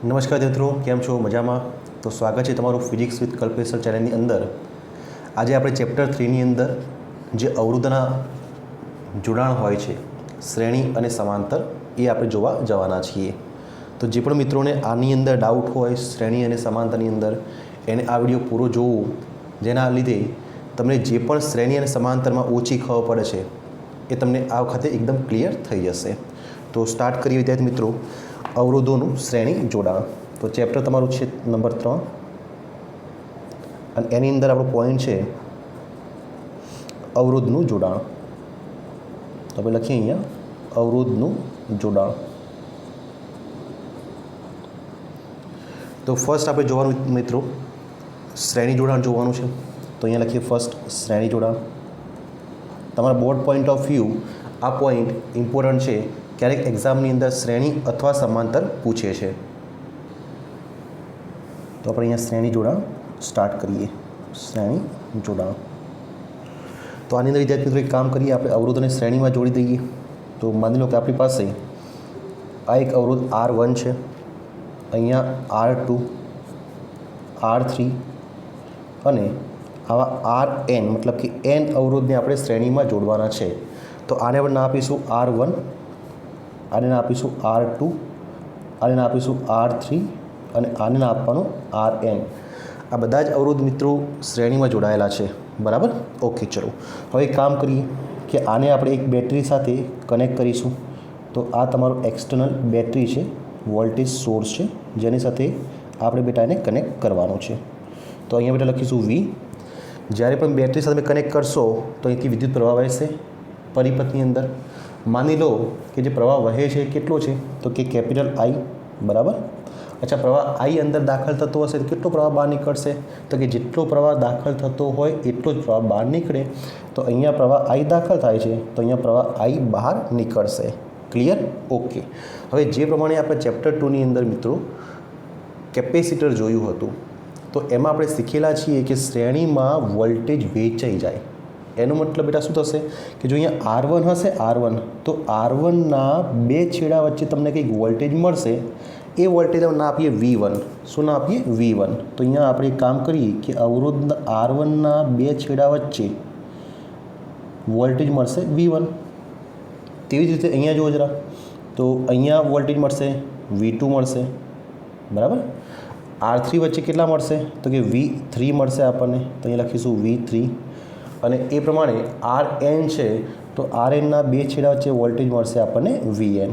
નમસ્કાર મિત્રો, કેમ છો? મજામાં? તો સ્વાગત છે તમારું ફિઝિક્સ વિથ કલ્પેશ ચેનલની અંદર. આજે આપણે ચેપ્ટર 3ની અંદર જે અવરોધના જોડાણ હોય છે, શ્રેણી અને સમાંતર, એ આપણે જોવા જવાના છીએ. તો જે પણ મિત્રોને આની અંદર ડાઉટ હોય શ્રેણી અને સમાંતરની અંદર, એને આ વિડીયો પૂરો જોવું, જેના લીધે તમને જે પણ શ્રેણી અને સમાંતરમાં ઓછી ખબર પડે છે એ તમને આ વખતે એકદમ ક્લિયર થઈ જશે. તો સ્ટાર્ટ કરીએ વિદ્યાર્થી મિત્રો, અવરોધોનું શ્રેણી જોડાણ. તો ચેપ્ટર તમારું છે નંબર 3 અને એની અંદર આપણો પોઈન્ટ છે અવરોધનું જોડાણ. તો આપણે લખીએ અહીંયા અવરોધનું જોડાણ. તો ફર્સ્ટ આપણે જોવાનું મિત્રો શ્રેણી જોડાણ જોવાનું છે. તો અહીંયા લખીએ ફર્સ્ટ શ્રેણી જોડાણ. તમારા બોર્ડ પોઈન્ટ ઓફ વ્યૂ આ પોઈન્ટ ઇમ્પોર્ટન્ટ છે. ક્યારેક એક્ઝામની અંદર શ્રેણી અથવા સમાંતર પૂછે છે. તો આપણે અહીંયા શ્રેણી જોડાણ સ્ટાર્ટ કરીએ. શ્રેણી જોડાણ. તો આની અંદર વિદ્યાર્થી મિત્રો એક કામ કરીએ, આપણે અવરોધોને શ્રેણીમાં જોડી દઈએ. તો માની લો કે આપણી પાસે આ એક અવરોધ R1 છે, અહીંયા R2, R3 અને આવા Rn, મતલબ કે n અવરોધને આપણે શ્રેણીમાં જોડવાના છે. તો આને આપણે નામ આપીશું R1, આને નામ આપીશું R2, આને નામ આપીશું R3 અને આને નામ આપવાનું Rn. આ બધા જ અવરોધ મિત્રો શ્રેણીમાં જોડાયેલા છે. બરાબર? ઓકે, ચલો હવે કામ કરીએ કે આને આપણે એક બેટરી સાથે કનેક્ટ કરીશું. તો આ તમારું એક્સટર્નલ બેટરી છે, વોલ્ટેજ સોર્સ છે, જેની સાથે આપણે બેટા એને કનેક્ટ કરવાનું છે. તો અહીંયા બેટા લખીશું V. જ્યારે પણ બેટરી સાથે કનેક્ટ કરશો તો અહીંથી વિદ્યુત પ્રવાહ વહેશે પરિપથની અંદર. માની લો કે જે પ્રવાહ વહે છે કેટલો છે, તો કે કેપિટલ I. બરાબર? અચ્છા, પ્રવાહ I અંદર દાખલ થતો હશે તો કેટલો પ્રવાહ બહાર નીકળશે? તો કે જેટલો પ્રવાહ દાખલ થતો હોય એટલો જ પ્રવાહ બહાર નીકળે. તો અહીંયા પ્રવાહ I દાખલ થાય છે તો અહીંયા પ્રવાહ I બહાર નીકળશે. ક્લિયર? ઓકે. હવે જે પ્રમાણે આપણે ચેપ્ટર 2ની અંદર મિત્રો કેપેસિટર જોયું હતું, તો એમાં આપણે શીખેલા છીએ કે શ્રેણીમાં વોલ્ટેજ વહેંચાઈ જાય. એનો મતલબ બેટા શું થશે કે જો અહીંયા R1 હશે, R1, તો R1ના બે છેડા વચ્ચે તમને કંઈક વોલ્ટેજ મળશે. એ વોલ્ટેજ આપણે ના આપીએ V1. શું ના આપીએ? V1. તો અહીંયા આપણે કામ કરીએ કે અવરોધ R1ના બે છેડા વચ્ચે વોલ્ટેજ મળશે V1. તેવી જ રીતે અહીંયા જુઓ જરા, તો અહીંયા વોલ્ટેજ મળશે V2 મળશે. બરાબર? R3 વચ્ચે કેટલા મળશે? તો કે V3 મળશે આપણને. તો અહીંયા લખીશું V3. અને એ પ્રમાણે Rn છે તો Rnના બે છેડા વચ્ચે વોલ્ટેજ મળશે આપણને Vn.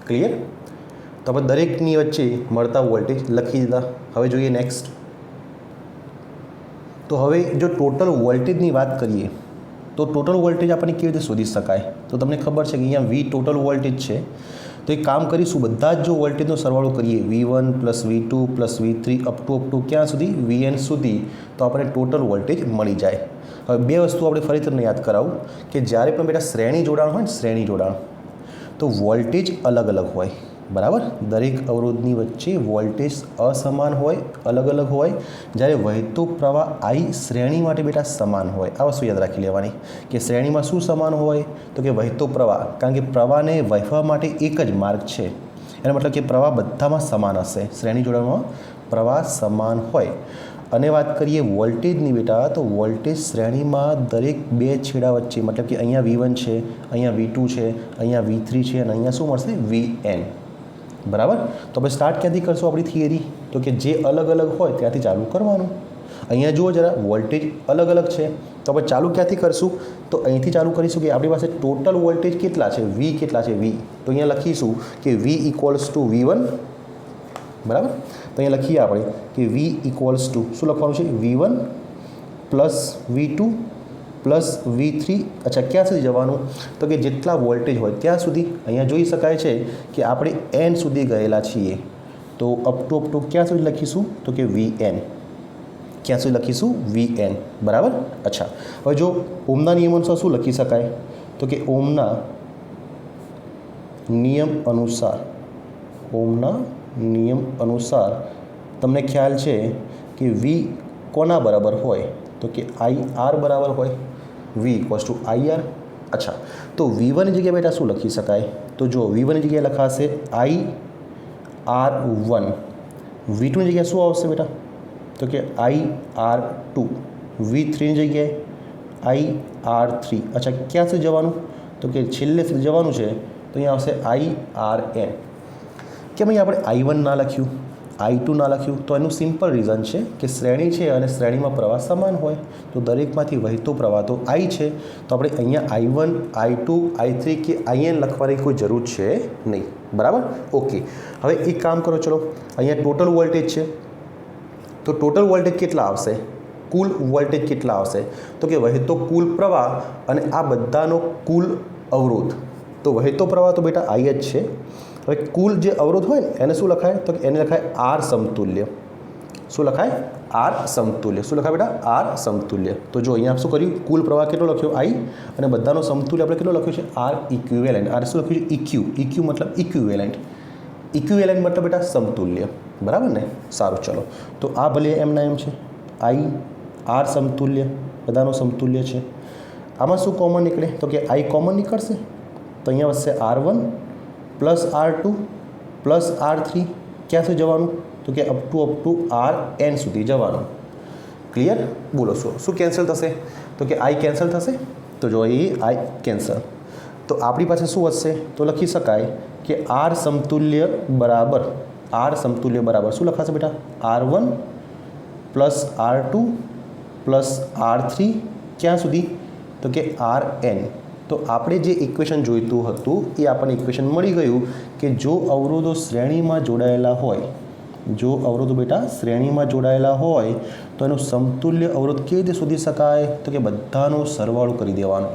ક્લિયર? તો આપણે દરેકની વચ્ચે મળતા વોલ્ટેજ લખી દીધા. હવે જોઈએ નેક્સ્ટ. તો હવે જો ટોટલ વોલ્ટેજની વાત કરીએ તો ટોટલ વોલ્ટેજ આપણને કેવી રીતે શોધી શકાય? તો તમને ખબર છે કે અહીંયા V ટોટલ વોલ્ટેજ છે. તો એક કામ કરીશું, બધા જ જો વોલ્ટેજનો સરવાળો કરીએ V1 plus V2 plus V3 up to ક્યાં સુધી? Vn સુધી. તો આપણને ટોટલ વોલ્ટેજ મળી જાય. હવે બે વસ્તુ આપણે ફરી તમને યાદ કરાવું કે જ્યારે પણ બેટા શ્રેણી જોડાણ હોય ને, શ્રેણી જોડાણ, તો વોલ્ટેજ અલગ અલગ હોય. બરાબર? દરેક અવરોધની વચ્ચે વોલ્ટેજ અસમાન હોય, અલગ અલગ હોય. જ્યારે વહેતો પ્રવાહ I શ્રેણી માટે બેટા સમાન હોય. આ વસ્તુ યાદ રાખી લેવાની કે શ્રેણીમાં શું સમાન હોય? તો કે વહેતો પ્રવાહ, કારણ કે પ્રવાહને વહેવા માટે એક જ માર્ગ છે. એનો મતલબ કે પ્રવાહ બધામાં સમાન હશે. શ્રેણી જોડાણમાં પ્રવાહ સમાન હોય. અને વાત કરીએ વોલ્ટેજની બેટા, તો વોલ્ટેજ શ્રેણીમાં દરેક બે છેડા વચ્ચે, મતલબ કે અહીંયા V1 છે, અહીંયા V2 છે, અહીંયા V3 છે અને અહીંયા શું મળશે? Vn. બરાબર? તો આપણે સ્ટાર્ટ ક્યાંથી કરશું આપણી થિયરી? તો કે જે અલગ અલગ હોય ત્યાંથી ચાલુ કરવાનું. અહીંયા જુઓ જરા, વોલ્ટેજ અલગ અલગ છે તો આપણે ચાલુ ક્યાંથી કરશું? તો અહીંથી ચાલુ કરીશું કે આપણી પાસે ટોટલ વોલ્ટેજ કેટલા છે? V કેટલા છે? V. તો અહીંયા લખીશું કે V ઇક્વલ્સ ટુ V1. બરાબર? તો અહીંયા લખીએ આપણે કે V ઇક્વલ્સ ટુ શું લખવાનું છે? V1 plus V2 plus V3. અચ્છા, ક્યાં સુધી જવાનું? તો કે જેટલા વોલ્ટેજ હોય ત્યાં સુધી. અહીંયા જોઈ શકાય છે કે આપણે n સુધી ગયેલા છીએ. તો અપ ટુ ક્યાં સુધી લખીશું? તો કે Vn. ક્યાં સુધી લખીશું? Vn. બરાબર? અચ્છા, હવે જો ઓમના નિયમ અનુસાર શું લખી શકાય? તો કે ઓમના નિયમ અનુસાર, ઓમના નિયમ અનુસાર તમને ખ્યાલ છે કે V કોના બરાબર હોય? તો કે IR બરાબર હોય. V equals to IR. અચ્છા, તો V1 ની જગ્યાએ બેટા શું લખી શકાય? તો જો V1 ની જગ્યાએ લખાશે R1 V2 ની જગ્યાએ શું આવશે બેટા? તો કે IR2 V3 ની જગ્યાએ IR3. અચ્છા, ક્યાં સુધી જવાનું? તો કે છેલ્લે સુધી જવાનું છે, તો અહીંયા આવશે IRN. કેમ અહીંયા આપણે I1 ના લખ્યું, I2 ના લખ્યું? તો એનું સિમ્પલ રીઝન છે કે શ્રેણી છે અને શ્રેણીમાં પ્રવાહ સમાન હોય, તો દરેકમાંથી વહેતો પ્રવાહ તો I છે, તો આપણે અહીંયા I1, I2, I3 કે IN લખવાની કોઈ જરૂર છે નહીં. બરાબર? ઓકે. હવે એક કામ કરો, ચલો અહીંયા ટોટલ વોલ્ટેજ છે, તો ટોટલ વોલ્ટેજ કેટલા આવશે? કુલ વોલ્ટેજ કેટલા આવશે? તો કે વહેતો કુલ પ્રવાહ અને આ બધાનો કુલ અવરોધ. તો વહેતો પ્રવાહ તો બેટા I જ છે. હવે કુલ જે અવરોધ હોય ને એને શું લખાય? તો એને લખાય R સમતુલ્ય. શું લખાય? R સમતુલ્ય. શું લખાય બેટા? R સમતુલ્ય. તો જો અહીંયા શું કર્યું? કુલ પ્રવાહ કેટલો લખ્યો? I, અને બધાનો સમતુલ્ય આપણે કેટલો લખ્યો છે? R equivalent. આ શું લખ્યું છે? EQ. EQ મતલબ ઇક્વિવેલન્ટ. ઇક્વિવેલન્ટ મતલબ બેટા સમતુલ્ય. બરાબર ને? સારું, ચલો. તો આ ભલે એમના એમ છે, I R સમતુલ્ય, બધાનો સમતુલ્ય છે. આમાં શું કોમન નીકળે? તો કે I કોમન નીકળશે, તો અહીંયા વધશે R1 plus R2 plus R3. ક્યાં સુધી જવાનું? તો કે અપ ટુ RN સુધી જવાનું. ક્લિયર? બોલો શું કેન્સલ થશે? તો કે I કેન્સલ થશે, તો જો એ I કેન્સલ. તો આપણી પાસે શું વધશે? તો લખી શકાય કે R સમતુલ્ય બરાબર શું લખાશે બેટા? R1 plus R2 plus R3 ક્યાં સુધી? તો કે RN. તો આપણે જે ઇક્વેશન જોઈતું હતું એ આપણને ઇક્વેશન મળી ગયું કે જો અવરોધો શ્રેણીમાં જોડાયેલા હોય, તો એનું સમતુલ્ય અવરોધ કેવી રીતે શોધી શકાય? તો કે બધાનો સરવાળો કરી દેવાનો.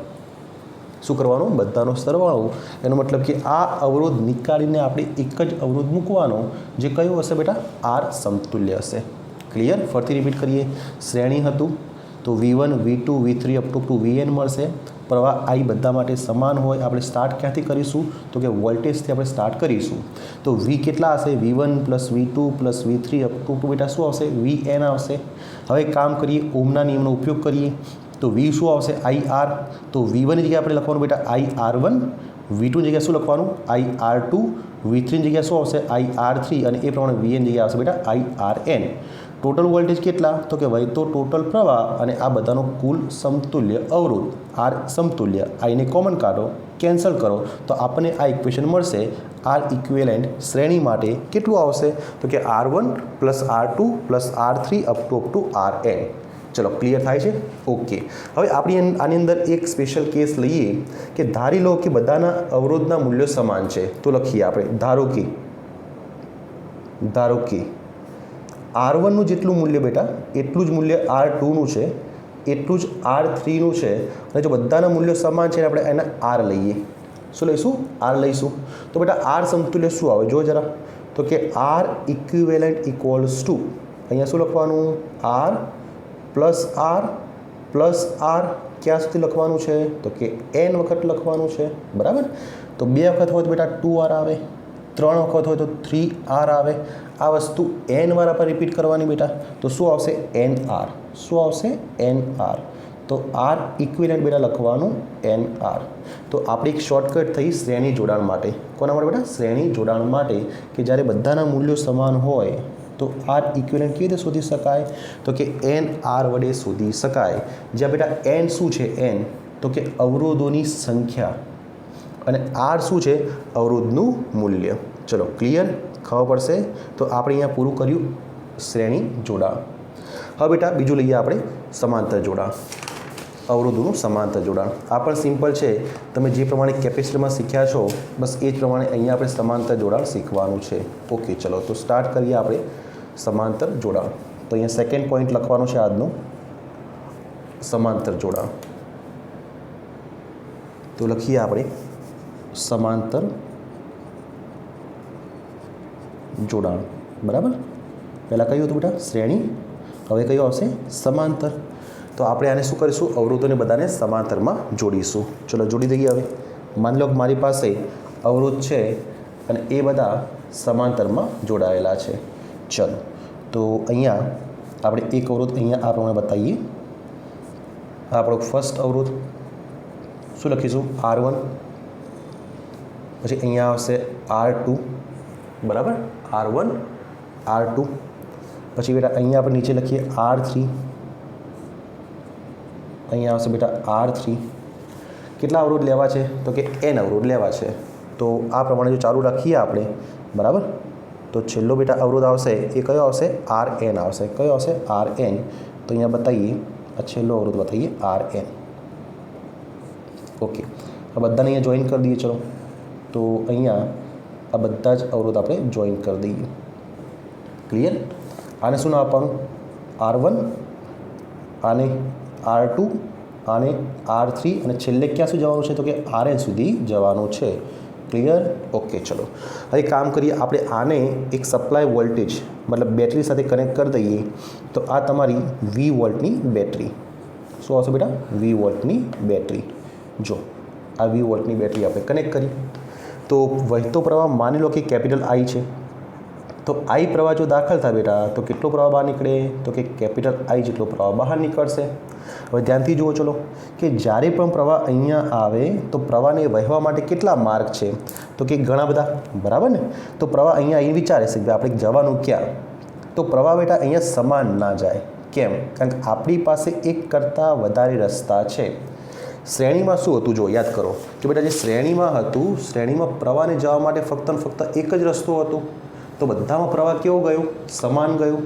શું કરવાનું? બધાનો સરવાળો. એનો મતલબ કે આ અવરોધ નીકાળીને આપણે એક જ અવરોધ મૂકવાનો, જે કયો હશે બેટા? R સમતુલ્ય હશે. ક્લિયર? ફરીથી રિપીટ કરીએ. શ્રેણી હતું તો V1, V2, V3 up to VN મળશે. પ્રવાહ I બધા માટે સમાન હોય. આપણે સ્ટાર્ટ ક્યાંથી કરીશું? તો કે વોલ્ટેજથી આપણે સ્ટાર્ટ કરીશું. તો V કેટલા હશે? V1 plus V2 plus V3 up to બેટા શું આવશે? VN આવશે. હવે કામ કરીએ, ઓમના નિયમનો ઉપયોગ કરીએ. તો V શું આવશે? IR. તો V1 ની જગ્યાએ આપણે લખવાનું બેટા IR1, V2 ની જગ્યાએ શું લખવાનું? IR2, V3 ની જગ્યાએ શું આવશે? IR3, અને એ પ્રમાણે VN ની જગ્યાએ આવશે બેટા IRN. ટોટલ વોલ્ટેજ કેટલા? તો કે વહેતો ટોટલ પ્રવાહ અને આ બધાનો કુલ સમતુલ્ય અવરોધ R સમતુલ્ય. આઈને કોમન કાઢો, કેન્સલ કરો, તો આપણને આ ઇક્વેશન મળશે. R ઇક્વિવેલન્ટ શ્રેણી માટે કેટલું આવશે? તો કે R1 plus R2 plus R3 up to RN. ચલો, ક્લિયર થાય છે? ઓકે. હવે આપણી આની અંદર એક સ્પેશિયલ કેસ લઈએ કે ધારી લો કે બધાના અવરોધના મૂલ્યો સમાન છે. તો લખીએ આપણે, ધારો કે R1નું જેટલું મૂલ્ય બેટા એટલું જ મૂલ્ય R2નું છે, એટલું જ R3નું છે, અને જો બધાના મૂલ્યો સમાન છે આપણે એના R લઈએ. શું લઈશું? R લઈશું. તો બેટા R સમતુલ્ય શું આવે? જો જરા. તો કે R ઇક્વિવેલન્ટ ઇક્વલ્સ ટુ, અહીંયા શું લખવાનું? R plus R plus R. ક્યાં સુધી લખવાનું છે? તો કે N વખત લખવાનું છે. બરાબર? તો 2 વખત હોય તો બેટા 2R આવે, 3 વખત હોય તો 3R આવે. આ વસ્તુ N વાર આપણે રિપીટ કરવાની બેટા. તો શું આવશે? NR. શું આવશે? NR. તો R ઇક્વિવેલન્ટ બેટા લખવાનું NR. તો આપણી એક શોર્ટકટ થઈ શ્રેણી જોડાણ માટે. કોના માટે બેટા? શ્રેણી જોડાણ માટે, કે જ્યારે બધાના મૂલ્યો સમાન હોય તો R ઇક્વિવેલન્ટ કેવી રીતે શોધી શકાય? તો કે NR વડે શોધી શકાય. જ્યાં બેટા N શું છે? N તો કે અવરોધોની સંખ્યા, અને R શું છે? અવરોધનું મૂલ્ય. ચલો, ક્લિયર? ખબર પડશે? તો આપણે અહીંયા પૂરું કર્યું શ્રેણી જોડાણ. હવે બેટા બીજું લઈએ આપણે, સમાંતર જોડાણ. અવરોધોનું સમાંતર જોડાણ. આ પણ સિમ્પલ છે. તમે જે પ્રમાણે કેપેસિટરમાં શીખ્યા છો બસ એ જ પ્રમાણે અહીંયા આપણે સમાંતર જોડાણ શીખવાનું છે. ઓકે, ચલો તો સ્ટાર્ટ કરીએ આપણે સમાંતર જોડાણ. તો અહીંયા સેકન્ડ પોઈન્ટ લખવાનો છે આજનો, સમાંતર જોડાણ. તો લખીએ આપણે સમાંતર જોડાણ. બરાબર? પહેલાં કયું હતું બેટા? શ્રેણી. હવે કયું આવશે? સમાંતર. તો આપણે આને શું કરીશું? અવરોધોને બધાને સમાંતરમાં જોડીશું. ચલો, જોડી દઈએ. હવે માની લો કે મારી પાસે અવરોધ છે અને એ બધા સમાંતરમાં જોડાયેલા છે. ચલો, તો અહીંયા આપણે એક અવરોધ અહીંયા આ પ્રમાણે બતાવીએ. આ આપણો ફર્સ્ટ અવરોધ. શું લખીશું? R1. પછી અહીંયા આવશે R2, બરાબર, R1 R2 પછી બેટા અહીંયા આપણે નીચે લખીએ R3, અહીંયા આવશે બેટા R3. કેટલા અવરોધ લેવા છે તો કે n અવરોધ લેવા છે. તો આ પ્રમાણે જો ચાલુ રાખીએ આપણે, બરાબર, તો છેલ્લો બેટા અવરોધ આવશે એ કયો આવશે? Rn આવશે. કયો આવશે? Rn. તો અહીંયા બતાવીએ, આ છેલ્લો અવરોધ બતાવીએ Rn. ઓકે, આ બધાને અહીંયા જોઈન કરી દઈએ. ચલો, તો અહીંયા આ બધા જ અવરોધ આપણે જોઈન કરી દઈએ. ક્લિયર? આને શું નામ આપવાનું? R1, આને R2, આને R3 અને છેલ્લે ક્યાં સુધી જવાનું છે તો કે Rn સુધી જવાનું છે. ક્લિયર? ઓકે, ચલો હવે કામ કરીએ. આપણે આને એક સપ્લાય વોલ્ટેજ મતલબ બેટરી સાથે કનેક્ટ કરી દઈએ. તો આ તમારી 20 વોલ્ટની બેટરી. શું આવશે બેટા? 20 વોલ્ટની બેટરી. જો આ 20 વોલ્ટની બેટરી આપણે કનેક્ટ કરી. તો વહેતો પ્રવાહ માની લો કે કેપિટલ I છે. તો I પ્રવાહ જો દાખલ થાય બેટા તો કેટલો પ્રવાહ બહાર નીકળે તો કે કેપિટલ I જેટલો પ્રવાહ બહાર નીકળશે. હવે ધ્યાનથી જુઓ ચલો કે જ્યારે પણ પ્રવાહ અહીંયા આવે તો પ્રવાહને વહેવા માટે કેટલા માર્ગ છે તો કે ઘણા બધા, બરાબર ને. તો પ્રવાહ અહીંયા અહીં વિચારે છે કે આપણે જવાનું ક્યાં? તો પ્રવાહ બેટા અહીંયા સમાન ના જાય. કેમ? કારણ કે આપણી પાસે એક કરતાં વધારે રસ્તા છે. શ્રેણીમાં શું હતું? જો યાદ કરો કે બેટા જે શ્રેણીમાં હતું, શ્રેણીમાં પ્રવાહને જવા માટે ફક્ત ને ફક્ત એક જ રસ્તો હતો. તો બધામાં પ્રવાહ કેવો ગયો? સમાન ગયો.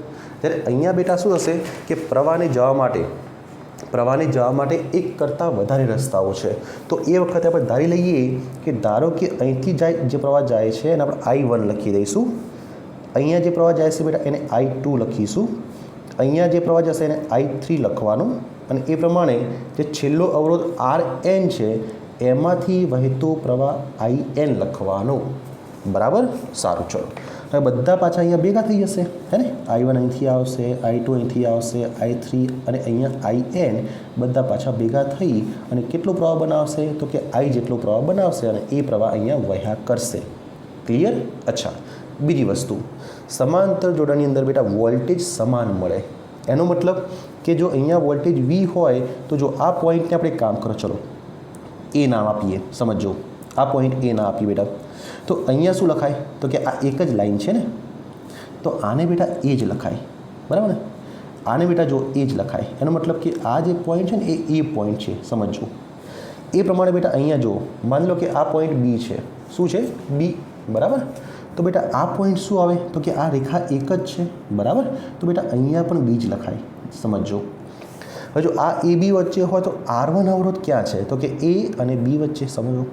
જ્યારે અહીંયા બેટા શું થશે કે પ્રવાહને જવા માટે એક કરતાં વધારે રસ્તાઓ છે. તો એ વખતે આપણે ધારી લઈએ કે ધારો કે અહીંથી જાય જે પ્રવાહ જાય છે એને આપણે I1 લખી દઈશું. અહીંયા જે પ્રવાહ જાય છે બેટા એને I2 લખીશું. અહીંયા જે પ્રવાહ જશે એને I3 લખવાનું. અને એ પ્રમાણે જે છેલ્લો અવરોધ Rn છે એમાંથી વહેતો પ્રવાહ In લખવાનો. બરાબર, સારું. ચલો હવે બધા પાછા અહીંયા ભેગા થઈ જશે, હે ને. I1 અહીંથી આવશે, I2 અહીંથી આવશે, I3 અને અહીંયા In બધા પાછા ભેગા થઈ અને કેટલો પ્રવાહ બનાવશે તો કે I જેટલો પ્રવાહ બનાવશે અને એ પ્રવાહ અહીંયા વહ્યા કરશે. ક્લિયર? અચ્છા, બીજી વસ્તુ, સમાંતર જોડાણની અંદર બેટા વોલ્ટેજ સમાન મળે. એનો મતલબ કે જો અહીંયા વોલ્ટેજ V હોય તો જો આ પોઈન્ટને આપણે કામ કરો, ચલો એ નામ આપીએ. સમજો, આ પોઈન્ટ એ નામ આપીએ બેટા. તો અહીંયા શું લખાય તો કે આ એક જ લાઈન છે ને, તો આને બેટા એ જ લખાય. બરાબર ને? આને બેટા જો એ જ લખાય. એનો મતલબ કે આ જે પોઈન્ટ છે ને એ પોઈન્ટ છે. સમજો એ પ્રમાણે બેટા અહીંયા જો માની લો કે આ પોઈન્ટ B છે. શું છે? B. બરાબર. તો બેટા આ પોઈન્ટ શું આવે તો કે આ રેખા એક જ છે. બરાબર. તો બેટા અહીંયા પણ B જ લખાય. સમજો. હવે જો આ AB વચ્ચે હોય તો R1 અવરોધ ક્યાં છે તો કે A અને B વચ્ચે. સમજો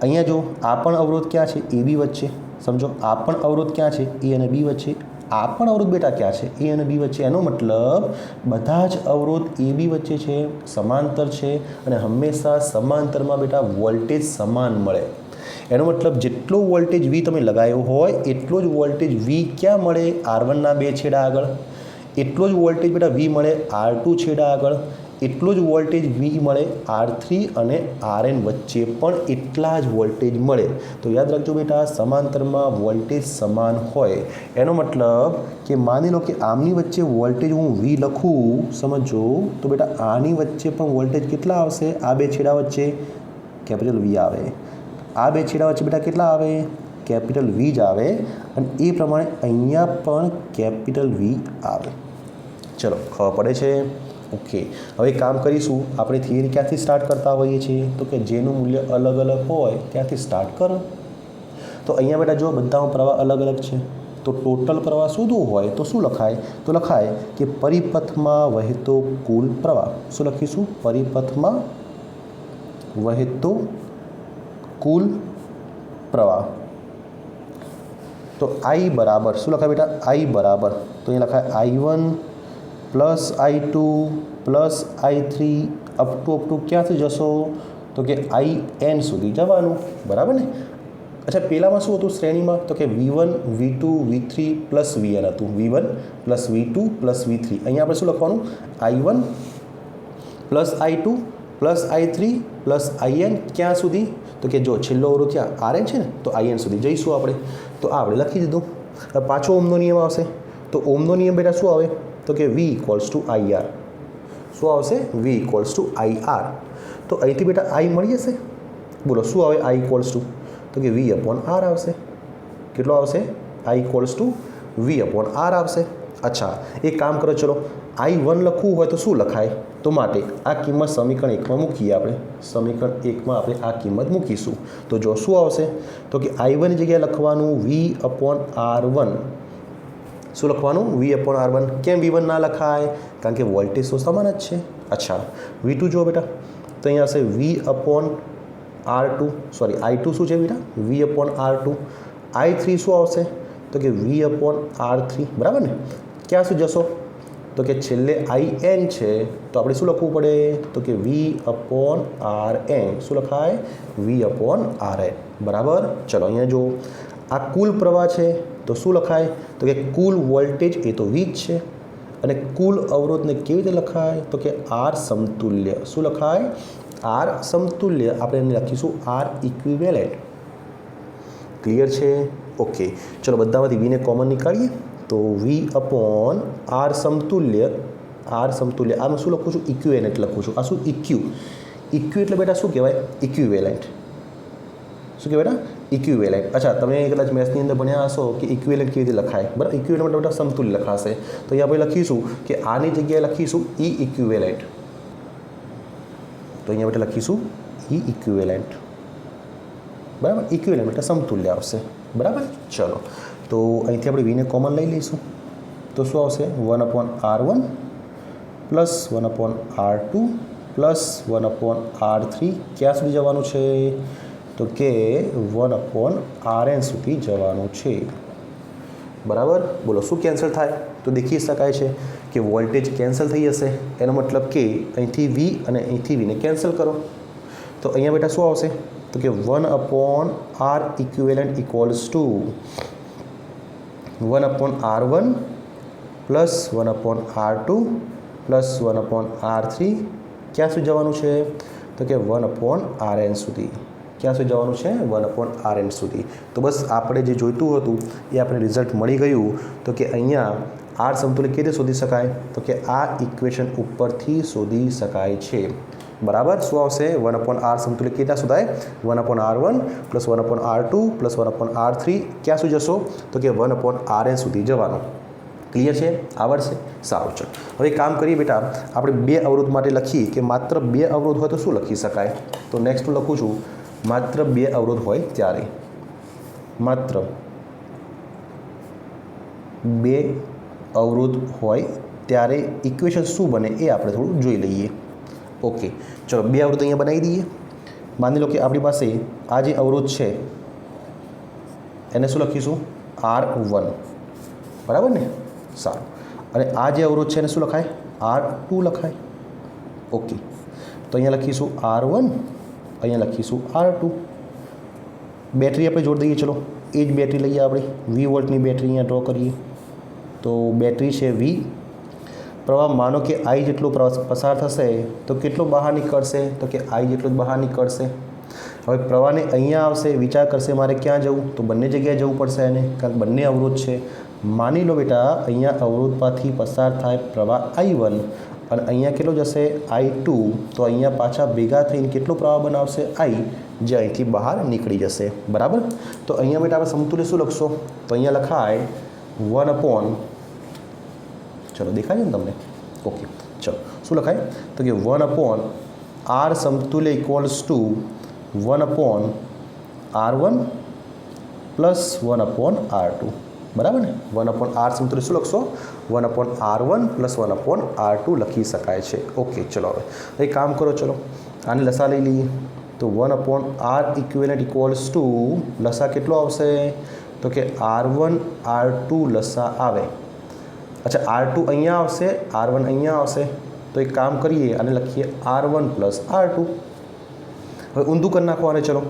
અહીંયા જો આ પણ અવરોધ ક્યાં છે? AB વચ્ચે. સમજો આ પણ અવરોધ ક્યાં છે? A અને B વચ્ચે. આ પણ અવરોધ બેટા ક્યાં છે? A અને B વચ્ચે. એનો મતલબ બધા જ અવરોધ AB વચ્ચે છે, સમાંતર છે અને હંમેશા સમાંતરમાં બેટા વોલ્ટેજ સમાન મળે. એનો મતલબ જેટલો વોલ્ટેજ V તમે લગાવ્યો હોય એટલો જ વોલ્ટેજ V ક્યાં મળે? R1ના બે છેડા આગળ. એટલો જ વોલ્ટેજ બેટા V મળે R2 છેડા આગળ. એટલો જ વોલ્ટેજ V મળે R3 અને Rn વચ્ચે પણ એટલા જ વોલ્ટેજ મળે. તો યાદ રાખજો બેટા, સમાંતરમાં વોલ્ટેજ સમાન હોય. એનો મતલબ કે માની લો કે આમની વચ્ચે વોલ્ટેજ હું V લખું, સમજો, તો બેટા આની વચ્ચે પણ વોલ્ટેજ કેટલા આવશે? આ બે છેડા વચ્ચે કેપિટલ V આવે. આ બે છેડા વચ્ચે બેટા કેટલા આવે? કેપિટલ V જ આવે. અને એ પ્રમાણે અહીંયા પણ કેપિટલ V આવે. ચલો, ખબર પડે છે? ઓકે, હવે કામ કરીશું. આપણે થિયરી ક્યાંથી સ્ટાર્ટ કરતા હોઈએ છીએ તો કે જેનું મૂલ્ય અલગ અલગ હોય ત્યાંથી સ્ટાર્ટ કરો. તો અહીંયા બેટા જો બધામાં પ્રવાહ અલગ અલગ છે. તો ટોટલ પ્રવાહ શોધવું હોય તો શું લખાય? તો લખાય કે પરિપથમાં વહેતો કુલ પ્રવાહ. શું લખીશું? પરિપથમાં વહેતો કુલ પ્રવાહ. તો I બરાબર શું લખાય બેટા? I બરાબર તો અહીંયા લખાય I1 plus I2 plus I3 up to ક્યાંથી જશો તો કે In સુધી જવાનું. બરાબર ને? અચ્છા, પહેલાંમાં શું હતું શ્રેણીમાં તો કે V1 V2 V3 plus Vn હતું. V1 plus V2 plus V3. અહીંયા આપણે શું લખવાનું? I1 plus I2 plus I3 plus In ક્યાં સુધી તો કે જો છેલ્લો અવરોધ ત્યાં Rn છે ને, તો In સુધી જઈશું આપણે. તો આપણે લખી દીધું. પાછો ઓમનો નિયમ આવશે. તો ઓમનો નિયમ બેટા શું આવે તો કે V ઇક્વલ્સ ટુ IR. શું આવશે? V equals to IR. તો અહીંથી બેટા I મળી જશે. બોલો શું આવે? I ઇક્વલ્સ ટુ તો કે V અપોન R આવશે. કેટલો આવશે I equals to V upon R આવશે। अच्छा एक काम करो चलो I1 લખવું હોય તો શું લખાય તો માટે આ કિંમત સમીકરણ 1 માં મૂકીએ આપણે સમીકરણ 1 માં આપણે આ કિંમત મૂકીશું તો જો શું આવશે તો કે I1 ની જગ્યાએ લખવાનું V अपॉन R1 શું લખવાનું V अपॉन R1 કેમ V1 ના લખાય કારણ કે વોલ્ટેજ તો સમાન જ છે। अच्छा V2 જો બેટા તો અહીંયા આવશે V upon R2 sorry I2 શું છે બેટા V अपॉन R2 I3 શું આવશે तो कि V अपॉन R3 बराबर ने क्या શું જશો તો કે છેલ્લે IN છે તો આપણે શું લખવું પડે તો કે V अपॉन RN શું લખાય V अपॉन RN બરાબર। ચલો અહીંયા જો આ કુલ પ્રવાહ છે તો શું લખાય તો કે કુલ વોલ્ટેજ એ તો V જ છે અને કુલ અવરોધને કેવી રીતે લખાય તો કે R સમતુલ્ય શું લખાય R સમતુલ્ય આપણે એને લખીશું R ઇક્વિવેલેન્ટ। ક્લિયર છે ओके चलो बधामांथी V ने कॉमन निकालिए तो V अपॉन R समतुल्य आम शू लखूँ छूँ इक्विवेलेंट लखूँ छूँ आ शू इक्यू एटले बेटा शू कहेवाय इक्विवेलेंट शू कहेवाय बेटा इक्विवेलेंट। अच्छा तमे कदाच मैथ्सनी अंदर भण्या हशो कि इक्विवेलेंट केवी रीते लखाय बराबर इक्विवेलेंट बेटा समतुल्य लखाशे तो अहींया आपणे लखीशुं कि आनी जग्याए लखीशुं ई इक्विवेलेंट तो अहींया बेटा लखीशुं ई इक्विवेलेंट बराबर इक्विवेलेंट बेटा समतुल्य आवशे बराबर। चलो तो अहींथी આપણે V ને કોમન લઈ લઈશું તો શું આવશે 1 upon R1 plus 1 upon R2 plus 1 upon R3 ક્યાં સુધી જવાનું છે તો કે 1 अपॉन RN સુધી જવાનું છે બરાબર। બોલો શું કેન્સલ થાય તો દેખી શકાય છે કે વોલ્ટેજ કેન્સલ થઈ જશે એનો મતલબ કે અહીંથી V અને અહીંથી V ને કેન્સલ કરો તો અહીંયા બેટા શું આવશે तो कि 1 upon R equivalent equals to 1 upon R1 plus 1 upon R2 plus 1 upon R3 क्या સુધી જવાનું છે તો કે 1 अपॉन RN સુધી ક્યાં સુધી જવાનું છે 1 अपॉन RN સુધી। તો બસ આપણે જે જોઈતું હતું એ આપણે રિઝલ્ટ મળી ગયું તો કે અહીંયા R સમતુલ્ય કેવી રીતે શોધી શકાય તો કે આ ઇક્વેશન ઉપરથી શોધી શકાય છે बराबर शू आवशे 1 अपॉन R समतुल्य केटला शोधाय 1 upon R1 plus 1 upon R2 plus 1 upon R3 क्या सुधी जशो तो कि 1 अपॉन RN सुधी जवानुं। क्लियर है आवड़शे सारूं चलो हवे काम करिए बेटा आपणे बे अवरोध माटे लखीए कि मात्र बे अवरोध होय तो शुं लखी शकाय तो नेक्स्ट हूँ लखूँ छूं मात्र बे अवरोध होय त्यारे मात्र बे अवरोध होय त्यारे इक्वेशन शुं बने ए आपणे थोडुं जोई लईए। ओके चलो बे अवरोध अहींया बनावी दीए मानी लो कि आपणी पासे आ जे अवरोध है एने शुं लखीशुं R1 बराबर ने सारूं अने आ जे अवरोध है एने शुं लखाय R2 लखाय। ओके तो अहींया लखीशुं R1 अहींया लखीशुं R2 बेटरी आपणे जोड़ी दईए चलो ए ज बेटरी लईए आपणे 20 वोल्टनी बेटरी अहींया ड्रॉ करीए तो बेटरी है V प्रवाह मानो कि I जेटलो पसार थशे तो केटलो बहार निकळशे तो कि I जेटलो बहार निकळशे। हवे प्रवाह ने अहींया आवशे विचार करशे मारे क्यां जवुं तो बंने जग्याए जवुं पड़शे एने कारण बंने अवरोध छे। मानी लो बेटा अहींया अवरोधमांथी पसार थाय प्रवाह I1 अने अहींया केटलो जशे I2 तो अहींया पाछा भेगा थईने केटलो प्रवाह बनावशे I जे અહીંથી બહાર નીકળી જશે બરાબર। તો અહીંયા બેટા આપણે સમતુલ્ય શું લખશો તો અહીંયા લખાય 1 अपॉन चलो दिखाई ने तमने ओके चलो शू लखाय तो कि 1 अपॉन R समतुल्य equals to 1 upon R1 plus 1 upon R2 बराबर ने 1 अपॉन R समतुल्य शू लखशो 1 upon R1 plus 1 upon R2 लखी शकाय छे। ओके चलो हवे एक काम करो चलो आने लसा लई लीए तो 1 upon R equivalent equals to लसा केटलो आवशे तो कि R1 R2 लसा आवे। अच्छा R2 अहींया आवशे R1 अहींया आवशे तो एक काम करिए आने लखीए R1 प्लस R2 हवे ऊंधुं कर नाखो आने चलो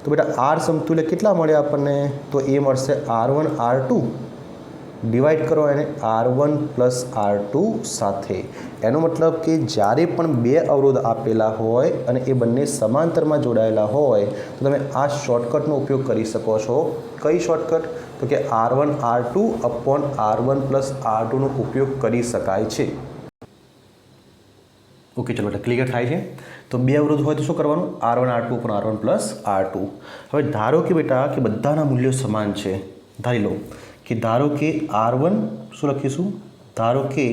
तो बेटा R समतुल्य केटला मळे आपणने तो ए मळशे R1 R2 डिवाइड करो एने R1 प्लस R2 साथे एनो मतलब कि ज्यारे पण बे अवरोध आपेला होय अने ए बंने समांतरमां जोडायेला होय तो तमे आ शॉर्टकटनो उपयोग करी शको छो। कई शॉर्टकट तो कि R1 R2 upon R1 plus R2 no उपयोग करी शकाय छे। ओके चलो बेटा क्लियर थाय छे तो बे अवरोध होय तो शुं करवानुं R1 R2 upon R1 plus R2। हवे धारो कि बेटा कि बधाना मूल्यो समान छे ધારી લો કે ધારો કે R1 શું લખીશું, ધારો કે